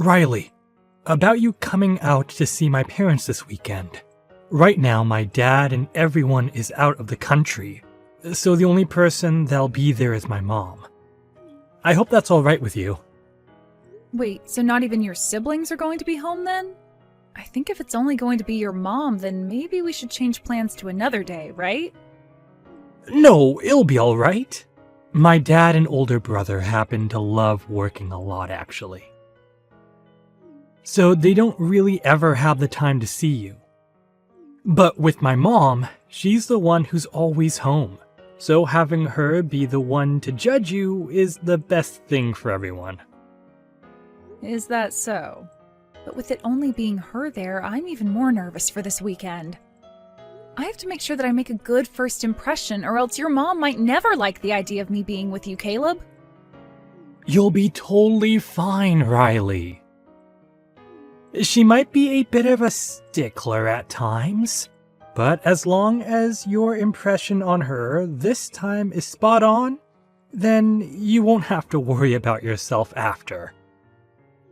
Riley, about you coming out to see my parents this weekend. Right now, my dad and everyone is out of the country, so the only person that'll be there is my mom. I hope that's all right with you. Wait, so not even your siblings are going to be home then? I think if it's only going to be your mom, then maybe we should change plans to another day, right? No, it'll be all right. My dad and older brother happen to love working a lot, actually. So they don't really ever have the time to see you. But with my mom, she's the one who's always home. So having her be the one to judge you is the best thing for everyone. Is that so? But with it only being her there, I'm even more nervous for this weekend. I have to make sure that I make a good first impression, or else your mom might never like the idea of me being with you, Caleb. You'll be totally fine, Riley. She might be a bit of a stickler at times, but as long as your impression on her this time is spot on, then you won't have to worry about yourself after.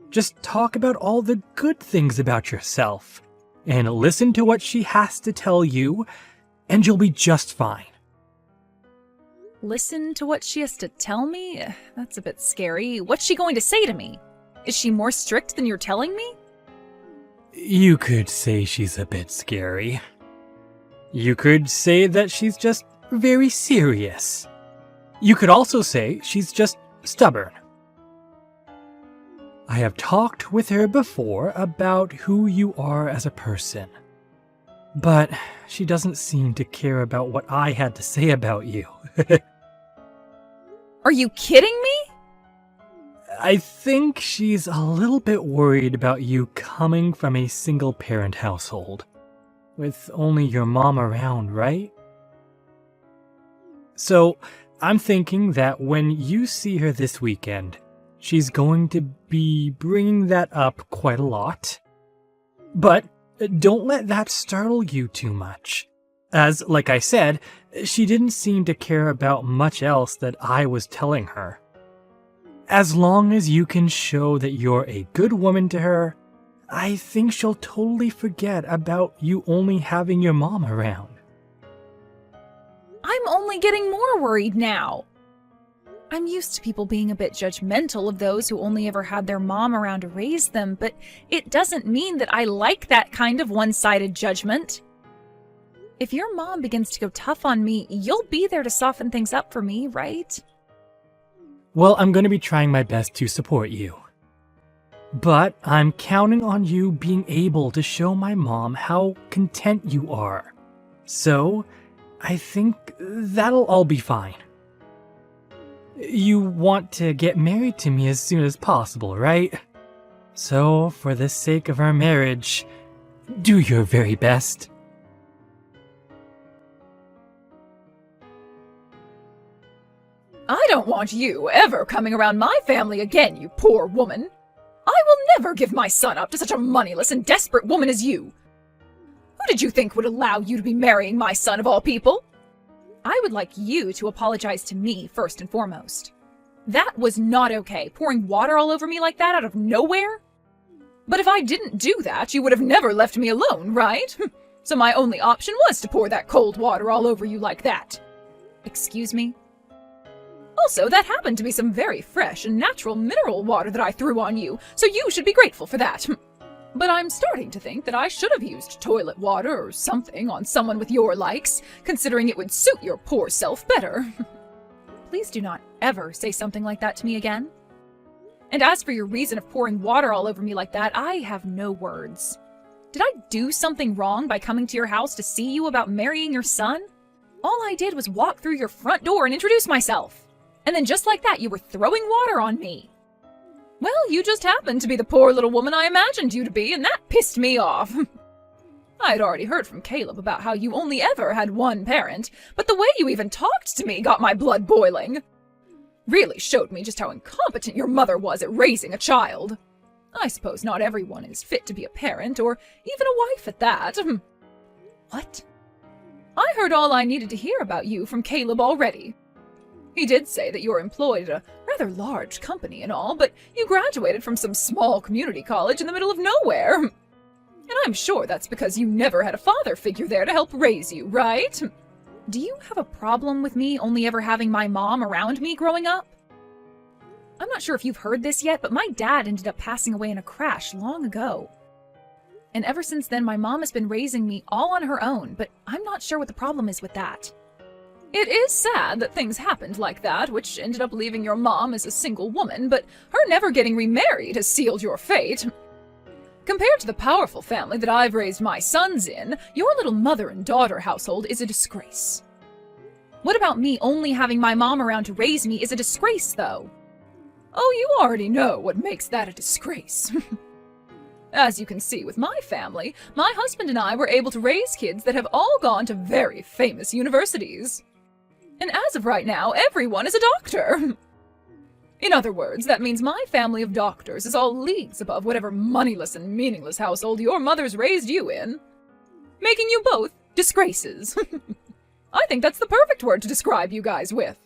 Just talk about all the good things about yourself, and listen to what she has to tell you, and you'll be just fine. Listen to what she has to tell me? That's a bit scary. What's she going to say to me? Is she more strict than you're telling me? You could say she's a bit scary. You could say that she's just very serious. You could also say she's just stubborn. I have talked with her before about who you are as a person, but she doesn't seem to care about what I had to say about you. Are you kidding me? I think she's a little bit worried about you coming from a single-parent household, with only your mom around, right? So, I'm thinking that when you see her this weekend, she's going to be bringing that up quite a lot. But don't let that startle you too much. As, like I said, she didn't seem to care about much else that I was telling her. As long as you can show that you're a good woman to her, I think she'll totally forget about you only having your mom around. I'm only getting more worried now. I'm used to people being a bit judgmental of those who only ever had their mom around to raise them, but it doesn't mean that I like that kind of one-sided judgment. If your mom begins to go tough on me, you'll be there to soften things up for me, right? Well, I'm going to be trying my best to support you. But I'm counting on you being able to show my mom how content you are. So, I think that'll all be fine. You want to get married to me as soon as possible, right? So, for the sake of our marriage, do your very best. I don't want you ever coming around my family again, you poor woman. I will never give my son up to such a moneyless and desperate woman as you. Who did you think would allow you to be marrying my son of all people? I would like you to apologize to me first and foremost. That was not okay, pouring water all over me like that out of nowhere. But if I didn't do that, you would have never left me alone, right? So my only option was to pour that cold water all over you like that. Excuse me? Also, that happened to be some very fresh and natural mineral water that I threw on you, so you should be grateful for that. But I'm starting to think that I should have used toilet water or something on someone with your likes, considering it would suit your poor self better. Please do not ever say something like that to me again. And as for your reason of pouring water all over me like that, I have no words. Did I do something wrong by coming to your house to see you about marrying your son? All I did was walk through your front door and introduce myself. And then just like that, you were throwing water on me. Well, you just happened to be the poor little woman I imagined you to be, and that pissed me off. I had already heard from Caleb about how you only ever had one parent, but the way you even talked to me got my blood boiling. Really showed me just how incompetent your mother was at raising a child. I suppose not everyone is fit to be a parent, or even a wife at that. What? I heard all I needed to hear about you from Caleb already. He did say that you're employed at a rather large company and all, but you graduated from some small community college in the middle of nowhere. And I'm sure that's because you never had a father figure there to help raise you, right? Do you have a problem with me only ever having my mom around me growing up? I'm not sure if you've heard this yet, but my dad ended up passing away in a crash long ago. And ever since then, my mom has been raising me all on her own, but I'm not sure what the problem is with that. It is sad that things happened like that, which ended up leaving your mom as a single woman, but her never getting remarried has sealed your fate. Compared to the powerful family that I've raised my sons in, your little mother and daughter household is a disgrace. What about me only having my mom around to raise me is a disgrace, though? Oh, you already know what makes that a disgrace. As you can see with my family, my husband and I were able to raise kids that have all gone to very famous universities. And as of right now, everyone is a doctor. In other words, that means my family of doctors is all leagues above whatever moneyless and meaningless household your mother's raised you in, making you both disgraces. I think that's the perfect word to describe you guys with.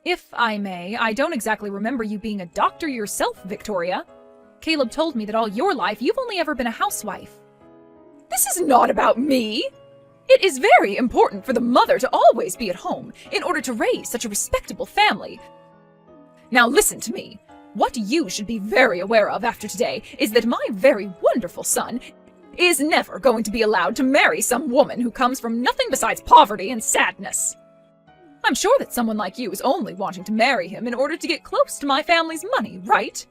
If I may, I don't exactly remember you being a doctor yourself, Victoria. Caleb told me that all your life you've only ever been a housewife. This is not about me! It is very important for the mother to always be at home in order to raise such a respectable family. Now listen to me. What you should be very aware of after today is that my very wonderful son is never going to be allowed to marry some woman who comes from nothing besides poverty and sadness. I'm sure that someone like you is only wanting to marry him in order to get close to my family's money, right?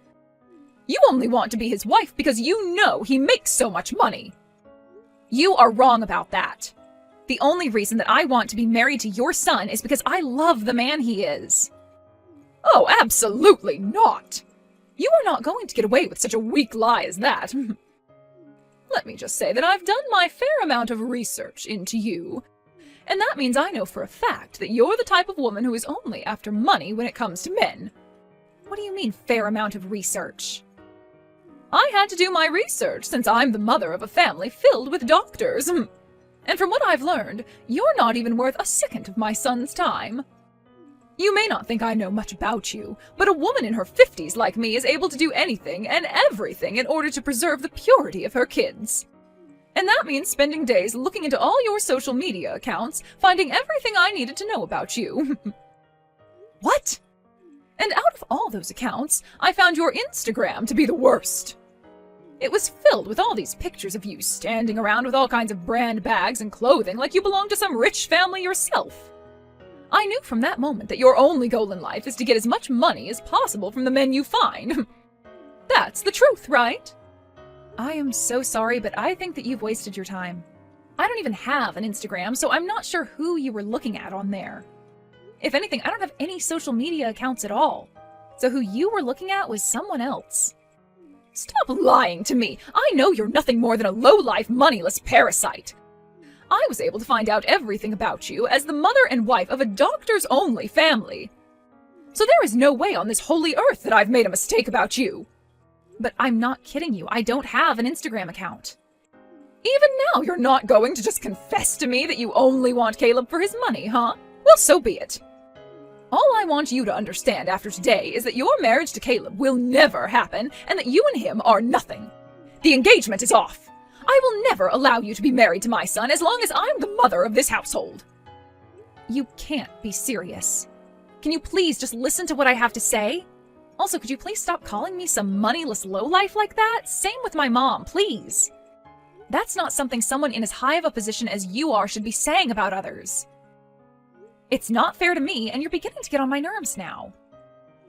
You only want to be his wife because you know he makes so much money. You are wrong about that. The only reason that I want to be married to your son is because I love the man he is. Oh, absolutely not. You are not going to get away with such a weak lie as that. Let me just say that I've done my fair amount of research into you, and that means I know for a fact that you're the type of woman who is only after money when it comes to men. What do you mean, fair amount of research? I had to do my research since I'm the mother of a family filled with doctors. And from what I've learned, you're not even worth a second of my son's time. You may not think I know much about you, but a woman in her 50s like me is able to do anything and everything in order to preserve the purity of her kids. And that means spending days looking into all your social media accounts, finding everything I needed to know about you. What? And out of all those accounts, I found your Instagram to be the worst. It was filled with all these pictures of you standing around with all kinds of brand bags and clothing like you belonged to some rich family yourself. I knew from that moment that your only goal in life is to get as much money as possible from the men you find. That's the truth, right? I am so sorry, but I think that you've wasted your time. I don't even have an Instagram, so I'm not sure who you were looking at on there. If anything, I don't have any social media accounts at all. So who you were looking at was someone else. Stop lying to me! I know you're nothing more than a low-life, moneyless parasite. I was able to find out everything about you as the mother and wife of a doctors-only family. So there is no way on this holy earth that I've made a mistake about you. But I'm not kidding you, I don't have an Instagram account. Even now you're not going to just confess to me that you only want Caleb for his money, huh? Well, so be it. All I want you to understand after today is that your marriage to Caleb will never happen and that you and him are nothing. The engagement is off. I will never allow you to be married to my son as long as I'm the mother of this household. You can't be serious. Can you please just listen to what I have to say? Also, could you please stop calling me some moneyless lowlife like that? Same with my mom, please. That's not something someone in as high of a position as you are should be saying about others. It's not fair to me, and you're beginning to get on my nerves now.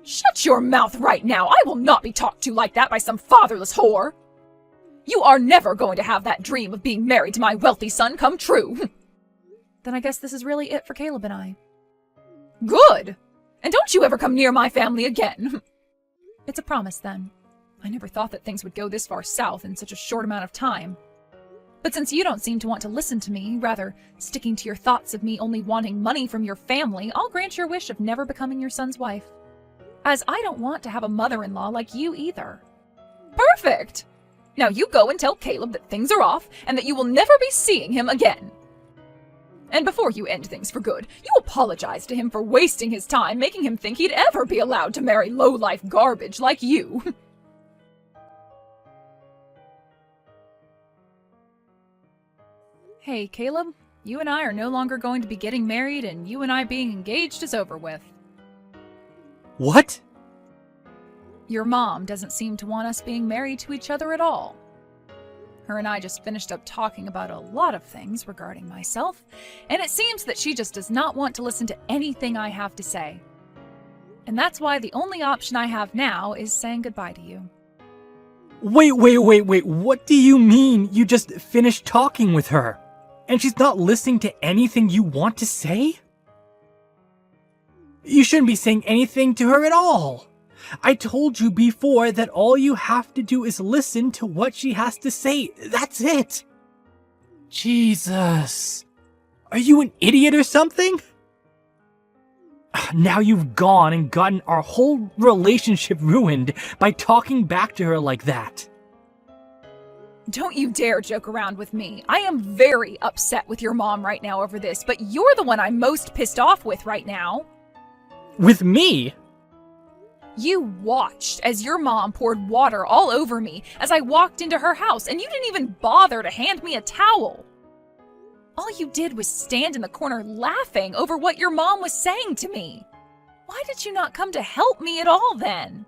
Shut your mouth right now! I will not be talked to like that by some fatherless whore! You are never going to have that dream of being married to my wealthy son come true! Then I guess this is really it for Caleb and I. Good! And don't you ever come near my family again! It's a promise, then. I never thought that things would go this far south in such a short amount of time. But since you don't seem to want to listen to me, rather sticking to your thoughts of me only wanting money from your family, I'll grant your wish of never becoming your son's wife. As I don't want to have a mother-in-law like you either. Perfect! Now you go and tell Caleb that things are off and that you will never be seeing him again. And before you end things for good, you apologize to him for wasting his time, making him think he'd ever be allowed to marry low-life garbage like you. Hey, Caleb, you and I are no longer going to be getting married, and you and I being engaged is over with. What? Your mom doesn't seem to want us being married to each other at all. Her and I just finished up talking about a lot of things regarding myself, and it seems that she just does not want to listen to anything I have to say. And that's why the only option I have now is saying goodbye to you. Wait, what do you mean you just finished talking with her? And she's not listening to anything you want to say? You shouldn't be saying anything to her at all. I told you before that all you have to do is listen to what she has to say. That's it. Jesus. Are you an idiot or something? Now you've gone and gotten our whole relationship ruined by talking back to her like that. Don't you dare joke around with me. I am very upset with your mom right now over this, but you're the one I'm most pissed off with right now. With me? You watched as your mom poured water all over me as I walked into her house, and you didn't even bother to hand me a towel. All you did was stand in the corner laughing over what your mom was saying to me. Why did you not come to help me at all then?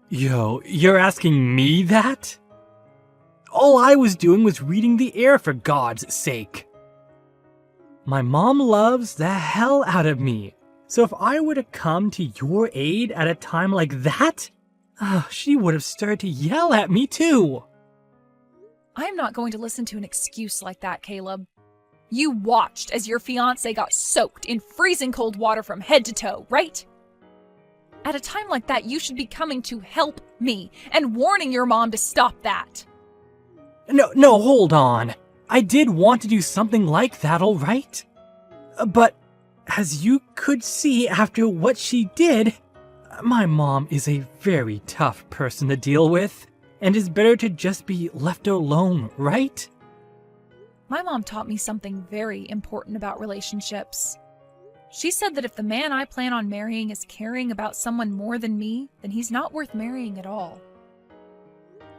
Yo, you're asking me that? All I was doing was reading the air, for God's sake. My mom loves the hell out of me, so if I were to come to your aid at a time like that, she would have started to yell at me too. I'm not going to listen to an excuse like that, Caleb. You watched as your fiancé got soaked in freezing cold water from head to toe, right? At a time like that, you should be coming to help me and warning your mom to stop that. No, hold on. I did want to do something like that, all right? But as you could see after what she did, my mom is a very tough person to deal with, and it's better to just be left alone, right? My mom taught me something very important about relationships. She said that if the man I plan on marrying is caring about someone more than me, then he's not worth marrying at all.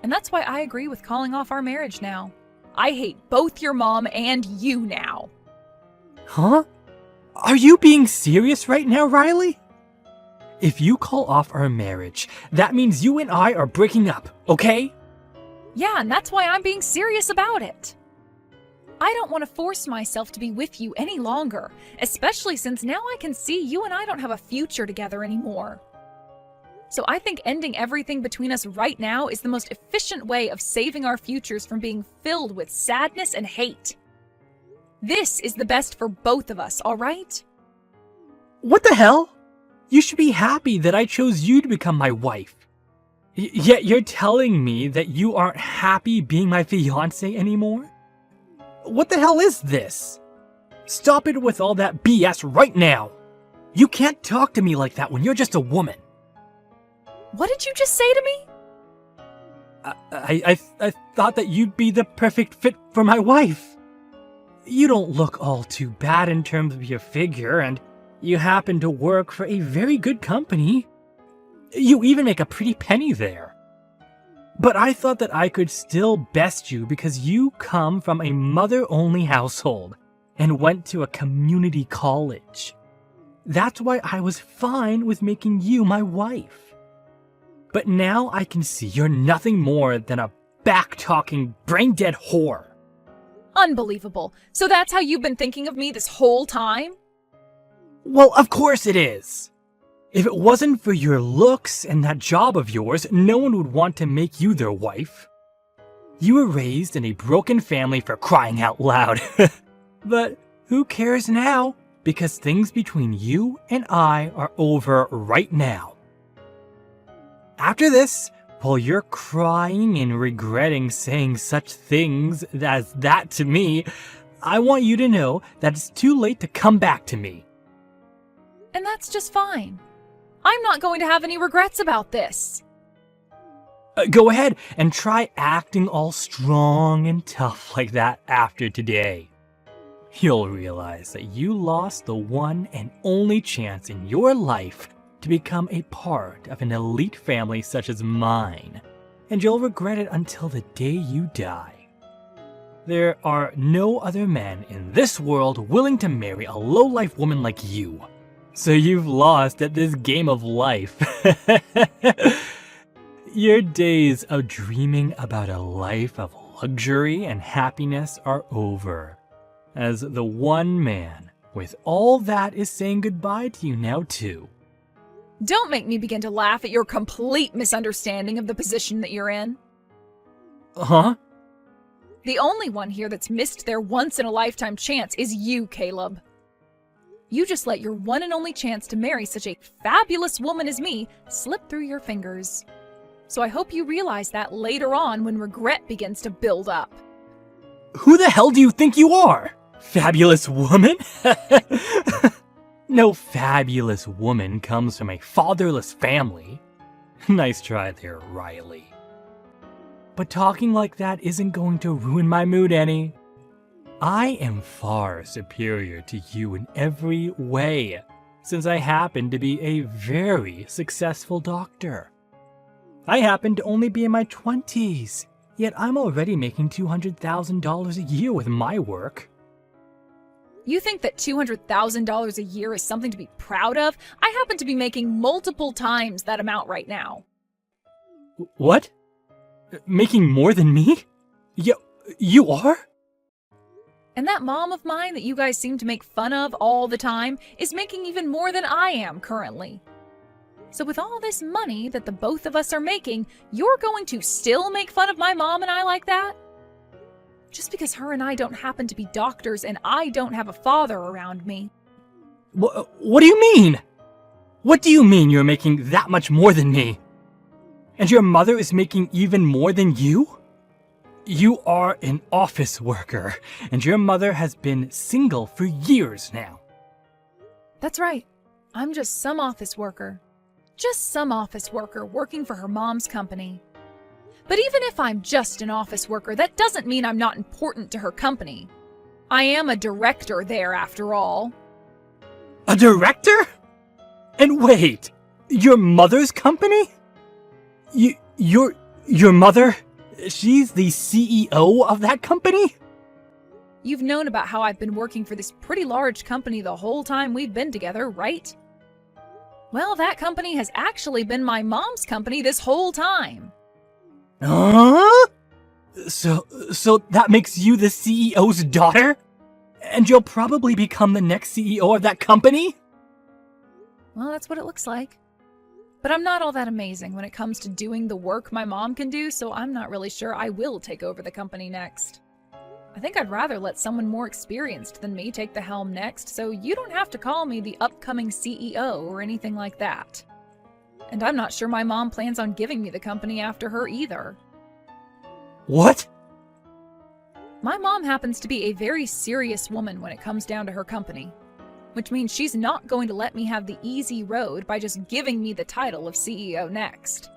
And that's why I agree with calling off our marriage now. I hate both your mom and you now. Huh? Are you being serious right now, Riley? If you call off our marriage, that means you and I are breaking up, okay? Yeah, and that's why I'm being serious about it. I don't want to force myself to be with you any longer, especially since now I can see you and I don't have a future together anymore. So I think ending everything between us right now is the most efficient way of saving our futures from being filled with sadness and hate. This is the best for both of us, all right? What the hell? You should be happy that I chose you to become my wife. Yet you're telling me that you aren't happy being my fiancé anymore? What the hell is this? Stop it with all that BS right now. You can't talk to me like that when you're just a woman. What did you just say to me? I thought that you'd be the perfect fit for my wife. You don't look all too bad in terms of your figure, and you happen to work for a very good company. You even make a pretty penny there. But I thought that I could still best you because you come from a mother-only household and went to a community college. That's why I was fine with making you my wife. But now I can see you're nothing more than a back-talking, brain-dead whore. Unbelievable. So that's how you've been thinking of me this whole time? Well, of course it is. If it wasn't for your looks and that job of yours, no one would want to make you their wife. You were raised in a broken family, for crying out loud. But who cares now? Because things between you and I are over right now. After this, while you're crying and regretting saying such things as that to me, I want you to know that it's too late to come back to me. And that's just fine. I'm not going to have any regrets about this. Go ahead and try acting all strong and tough like that after today. you'll realize that you lost the one and only chance in your life to become a part of an elite family such as mine, and you'll regret it until the day you die. There are no other men in this world willing to marry a low-life woman like you, so you've lost at this game of life. Your days of dreaming about a life of luxury and happiness are over, as the one man with all that is saying goodbye to you now too. Don't make me begin to laugh at your complete misunderstanding of the position that you're in. Huh? The only one here that's missed their once-in-a-lifetime chance is you, Caleb. You just let your one and only chance to marry such a fabulous woman as me slip through your fingers. So I hope you realize that later on when regret begins to build up. Who the hell do you think you are? Fabulous woman? No fabulous woman comes from a fatherless family. Nice try there, Riley. But talking like that isn't going to ruin my mood any. I am far superior to you in every way, since I happen to be a very successful doctor. I happen to only be in my 20s, yet I'm already making $200,000 a year with my work. You think that $200,000 a year is something to be proud of? I happen to be making multiple times that amount right now. What? Making more than me? You are? And that mom of mine that you guys seem to make fun of all the time is making even more than I am currently. So with all this money that the both of us are making, you're going to still make fun of my mom and I like that? Just because her and I don't happen to be doctors and I don't have a father around me. What do you mean? What do you mean you're making that much more than me? And your mother is making even more than you? You are an office worker, and your mother has been single for years now. That's right. I'm just some office worker. Just some office worker working for her mom's company. But even if I'm just an office worker, that doesn't mean I'm not important to her company. I am a director there, after all. A director? And wait, your mother's company? Your mother? She's the CEO of that company? You've known about how I've been working for this pretty large company the whole time we've been together, right? Well, that company has actually been my mom's company this whole time. Huh? So that makes you the CEO's daughter? And you'll probably become the next CEO of that company? Well, that's what it looks like. But I'm not all that amazing when it comes to doing the work my mom can do, so I'm not really sure I will take over the company next. I think I'd rather let someone more experienced than me take the helm next, so you don't have to call me the upcoming CEO or anything like that. And I'm not sure my mom plans on giving me the company after her either. What? My mom happens to be a very serious woman when it comes down to her company, which means she's not going to let me have the easy road by just giving me the title of CEO next.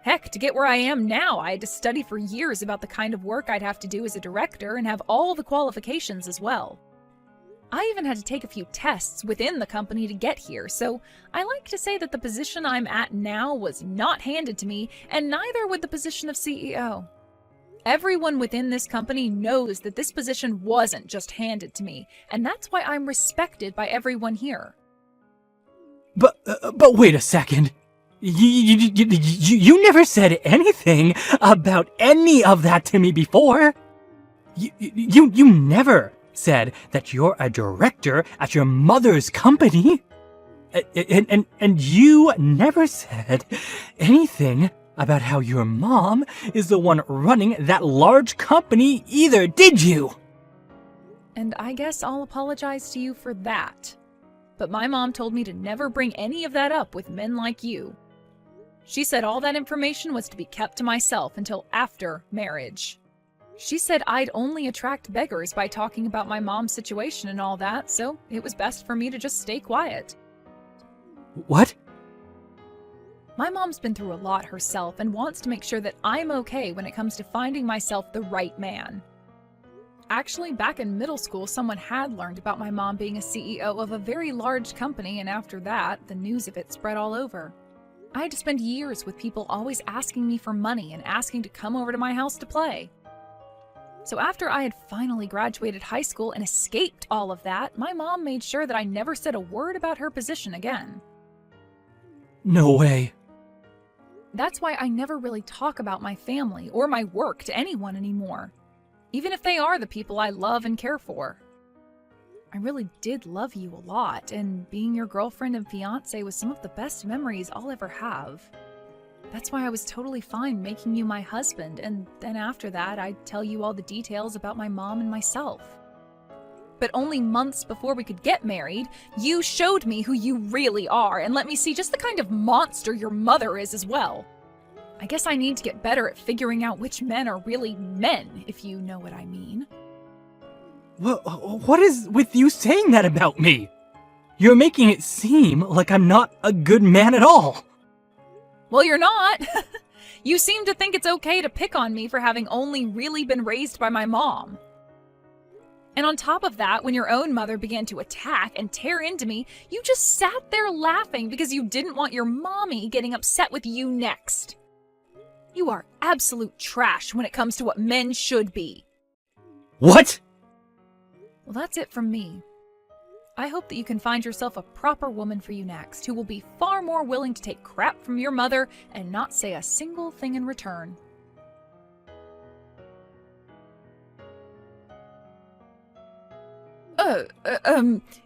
Heck, to get where I am now, I had to study for years about the kind of work I'd have to do as a director and have all the qualifications as well. I even had to take a few tests within the company to get here, so I like to say that the position I'm at now was not handed to me, and neither would the position of CEO. Everyone within this company knows that this position wasn't just handed to me, and that's why I'm respected by everyone here. But wait a second. You never said anything about any of that to me before. You never said that you're a director at your mother's company. And you never said anything about how your mom is the one running that large company either, did you? And I guess I'll apologize to you for that. But my mom told me to never bring any of that up with men like you. She said all that information was to be kept to myself until after marriage. She said I'd only attract beggars by talking about my mom's situation and all that, so it was best for me to just stay quiet. What? My mom's been through a lot herself and wants to make sure that I'm okay when it comes to finding myself the right man. Actually, back in middle school, someone had learned about my mom being a CEO of a very large company, and after that, the news of it spread all over. I had to spend years with people always asking me for money and asking to come over to my house to play. So after I had finally graduated high school and escaped all of that, my mom made sure that I never said a word about her position again. No way. That's why I never really talk about my family or my work to anyone anymore, even if they are the people I love and care for. I really did love you a lot, and being your girlfriend and fiancé was some of the best memories I'll ever have. That's why I was totally fine making you my husband, and then after that, I'd tell you all the details about my mom and myself. But only months before we could get married, you showed me who you really are and let me see just the kind of monster your mother is as well. I guess I need to get better at figuring out which men are really men, if you know what I mean. What is with you saying that about me? You're making it seem like I'm not a good man at all. Well, you're not. You seem to think it's okay to pick on me for having only really been raised by my mom. And on top of that, when your own mother began to attack and tear into me, you just sat there laughing because you didn't want your mommy getting upset with you next. You are absolute trash when it comes to what men should be. What? Well, that's it from me. I hope that you can find yourself a proper woman for you next, who will be far more willing to take crap from your mother and not say a single thing in return.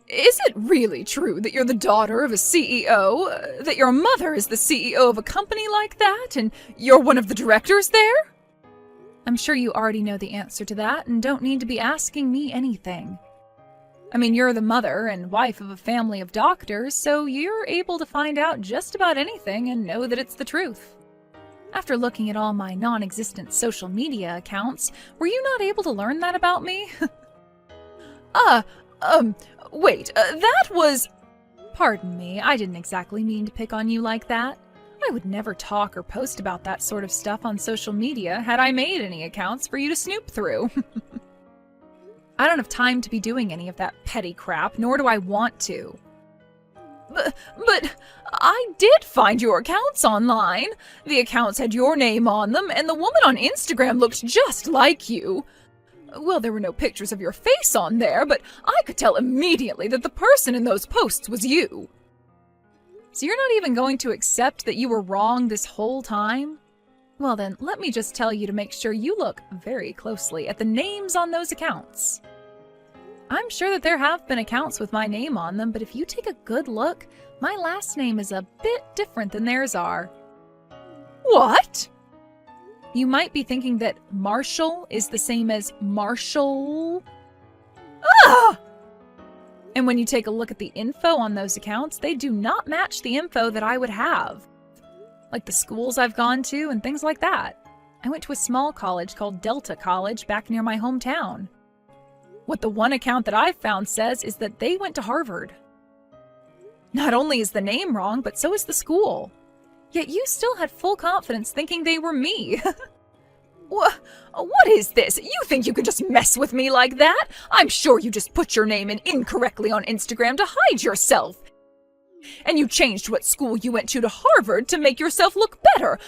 Is it really true that you're the daughter of a CEO? That your mother is the CEO of a company like that, and you're one of the directors there? I'm sure you already know the answer to that and don't need to be asking me anything. I mean, you're the mother and wife of a family of doctors, so you're able to find out just about anything and know that it's the truth. After looking at all my non-existent social media accounts, were you not able to learn that about me? Wait, that was... Pardon me, I didn't exactly mean to pick on you like that. I would never talk or post about that sort of stuff on social media had I made any accounts for you to snoop through. I don't have time to be doing any of that petty crap, nor do I want to. But I did find your accounts online. The accounts had your name on them, and the woman on Instagram looked just like you. Well, there were no pictures of your face on there, but I could tell immediately that the person in those posts was you. So you're not even going to accept that you were wrong this whole time? Well then, let me just tell you to make sure you look very closely at the names on those accounts. I'm sure that there have been accounts with my name on them, but if you take a good look, my last name is a bit different than theirs are. What? You might be thinking that Marshall is the same as Marshall. Ah! And when you take a look at the info on those accounts, they do not match the info that I would have. Like the schools I've gone to and things like that. I went to a small college called Delta College back near my hometown. What the one account that I've found says is that they went to Harvard. Not only is the name wrong, but so is the school. Yet you still had full confidence thinking they were me. What is this? You think you can just mess with me like that? I'm sure you just put your name in incorrectly on Instagram to hide yourself. And you changed what school you went to Harvard to make yourself look better.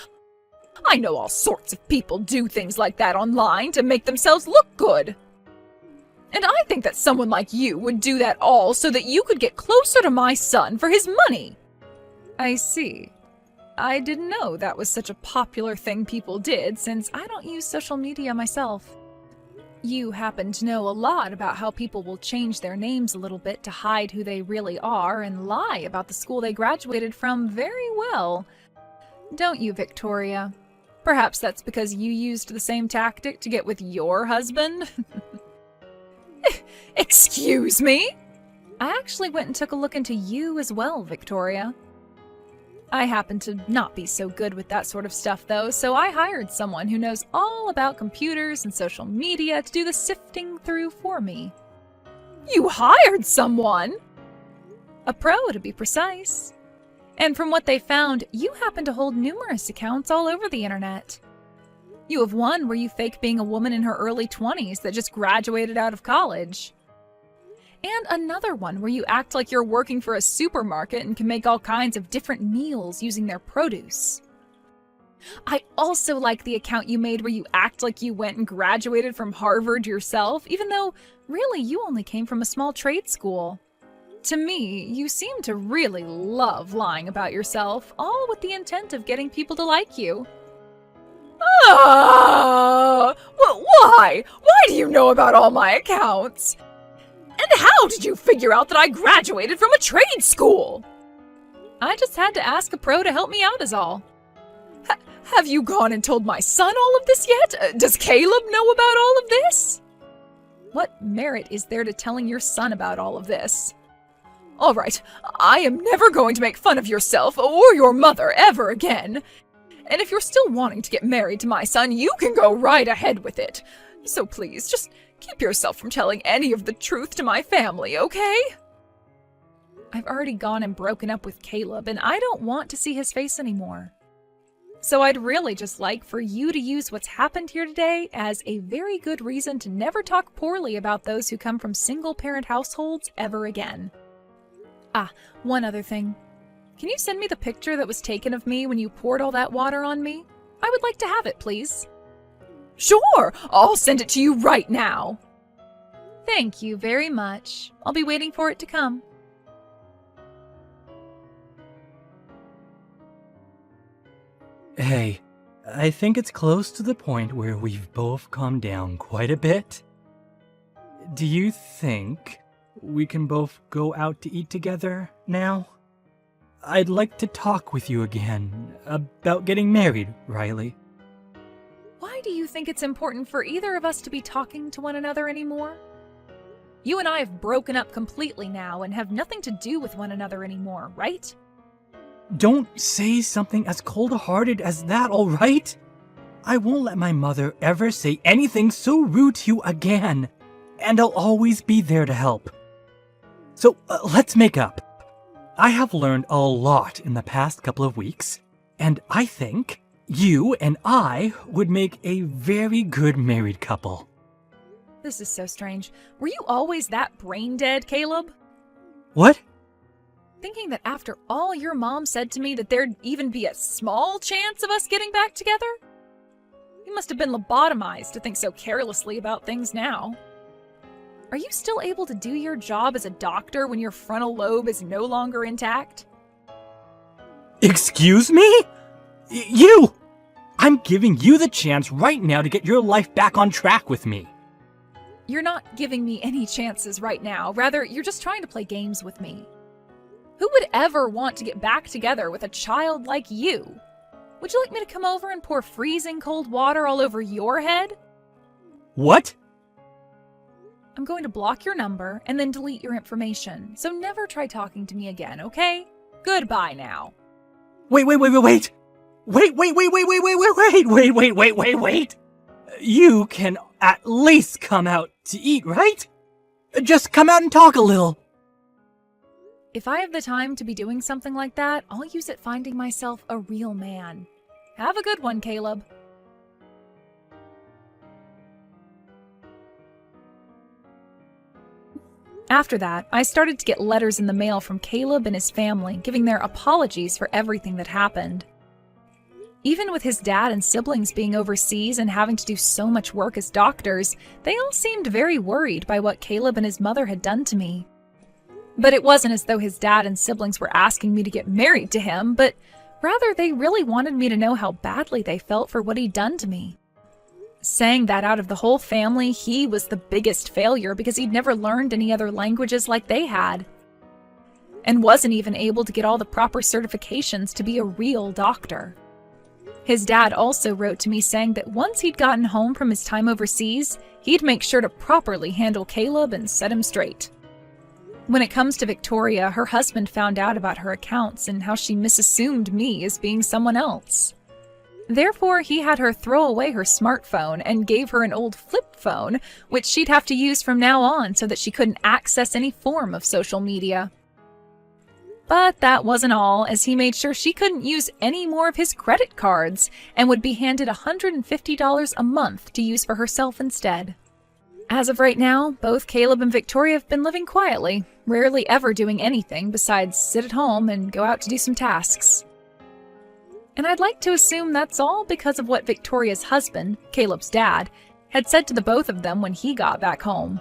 I know all sorts of people do things like that online to make themselves look good. And I think that someone like you would do that all so that you could get closer to my son for his money. I see. I didn't know that was such a popular thing people did, since I don't use social media myself. You happen to know a lot about how people will change their names a little bit to hide who they really are and lie about the school they graduated from very well. Don't you, Victoria? Perhaps that's because you used the same tactic to get with your husband? Excuse me? I actually went and took a look into you as well, Victoria. I happen to not be so good with that sort of stuff, though, so I hired someone who knows all about computers and social media to do the sifting through for me. You hired someone? A pro, to be precise. And from what they found, you happen to hold numerous accounts all over the internet. You have one where you fake being a woman in her early 20s that just graduated out of college. And another one where you act like you're working for a supermarket and can make all kinds of different meals using their produce. I also like the account you made where you act like you went and graduated from Harvard yourself, even though really you only came from a small trade school. To me, you seem to really love lying about yourself, all with the intent of getting people to like you. Well, why? Why do you know about all my accounts? And how did you figure out that I graduated from a trade school? I just had to ask a pro to help me out is all. Have you gone and told my son all of this yet? Does Caleb know about all of this? What merit is there to telling your son about all of this? All right, I am never going to make fun of yourself or your mother ever again. And if you're still wanting to get married to my son, you can go right ahead with it. So please, just keep yourself from telling any of the truth to my family, okay? I've already gone and broken up with Caleb, and I don't want to see his face anymore. So I'd really just like for you to use what's happened here today as a very good reason to never talk poorly about those who come from single-parent households ever again. Ah, one other thing. Can you send me the picture that was taken of me when you poured all that water on me? I would like to have it, please. Sure, I'll send it to you right now. Thank you very much. I'll be waiting for it to come. Hey, I think it's close to the point where we've both calmed down quite a bit. Do you think we can both go out to eat together now? I'd like to talk with you again about getting married, Riley. Why do you think it's important for either of us to be talking to one another anymore? You and I have broken up completely now and have nothing to do with one another anymore, right? Don't say something as cold-hearted as that, all right? I won't let my mother ever say anything so rude to you again, and I'll always be there to help. So let's make up. I have learned a lot in the past couple of weeks, and I think you and I would make a very good married couple. This is so strange. Were you always that brain dead, Caleb? What? Thinking that after all your mom said to me that there'd even be a small chance of us getting back together? You must have been lobotomized to think so carelessly about things now. Are you still able to do your job as a doctor when your frontal lobe is no longer intact? Excuse me? You! I'm giving you the chance right now to get your life back on track with me. You're not giving me any chances right now. Rather, you're just trying to play games with me. Who would ever want to get back together with a child like you? Would you like me to come over and pour freezing cold water all over your head? What? I'm going to block your number and then delete your information, so never try talking to me again, okay? Goodbye now. Wait. You can at least come out to eat, right? Just come out and talk a little. If I have the time to be doing something like that, I'll use it finding myself a real man. Have a good one, Caleb. After that, I started to get letters in the mail from Caleb and his family, giving their apologies for everything that happened. Even with his dad and siblings being overseas and having to do so much work as doctors, they all seemed very worried by what Caleb and his mother had done to me. But it wasn't as though his dad and siblings were asking me to get married to him, but rather they really wanted me to know how badly they felt for what he'd done to me. Saying that out of the whole family, he was the biggest failure because he'd never learned any other languages like they had, and wasn't even able to get all the proper certifications to be a real doctor. His dad also wrote to me saying that once he'd gotten home from his time overseas, he'd make sure to properly handle Caleb and set him straight. When it comes to Victoria, her husband found out about her accounts and how she misassumed me as being someone else. Therefore, he had her throw away her smartphone and gave her an old flip phone, which she'd have to use from now on so that she couldn't access any form of social media. But that wasn't all, as he made sure she couldn't use any more of his credit cards and would be handed $150 a month to use for herself instead. As of right now, both Caleb and Victoria have been living quietly, rarely ever doing anything besides sit at home and go out to do some tasks. And I'd like to assume that's all because of what Victoria's husband, Caleb's dad, had said to the both of them when he got back home.